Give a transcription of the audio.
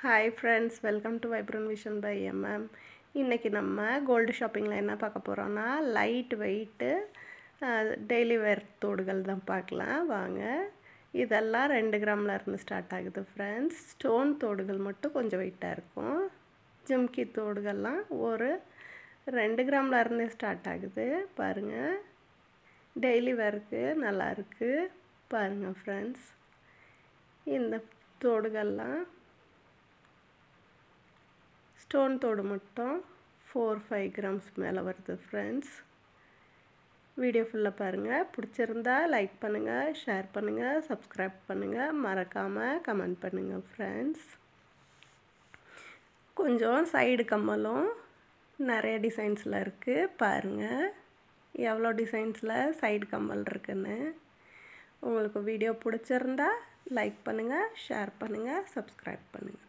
Hi friends, welcome to vibrant vision by MM. இன்றைக்கி நம்ம gold ஷாப்பிங்கில் என்ன பார்க்க போகிறோன்னா, லைட் வெயிட்டு டெய்லி வேர் தோடுகள் தான் பார்க்கலாம் வாங்க. இதெல்லாம் 2 கிராமில் இருந்து ஸ்டார்ட் ஆகுது ஃப்ரெண்ட்ஸ். ஸ்டோன் தோடுகள் மட்டும் கொஞ்சம் வெயிட்டாக இருக்கும். ஜிம்கி தோடுகள்லாம் ஒரு 2 கிராமில் இருந்தே ஸ்டார்ட் ஆகுது. பாருங்கள், டெய்லி வேருக்கு நல்லாயிருக்கு பாருங்கள் ஃப்ரெண்ட்ஸ். இந்த தோடுகள்லாம் ஸ்டோன் தோடு மட்டும் 4-5 கிராம்ஸ் மேலே வருது ஃப்ரெண்ட்ஸ். வீடியோ ஃபுல்லாக பாருங்கள். பிடிச்சிருந்தா லைக் பண்ணுங்கள், ஷேர் பண்ணுங்கள், சப்ஸ்கிரைப் பண்ணுங்கள், மறக்காமல் கமெண்ட் பண்ணுங்கள் ஃப்ரெண்ட்ஸ். கொஞ்சம் சைடு கம்மலும் நிறைய டிசைன்ஸில் இருக்குது பாருங்கள். எவ்வளோ டிசைன்ஸில் சைடு கம்மல் இருக்குன்னு. உங்களுக்கு வீடியோ பிடிச்சிருந்தா லைக் பண்ணுங்கள், ஷேர் பண்ணுங்கள், சப்ஸ்கிரைப் பண்ணுங்கள்.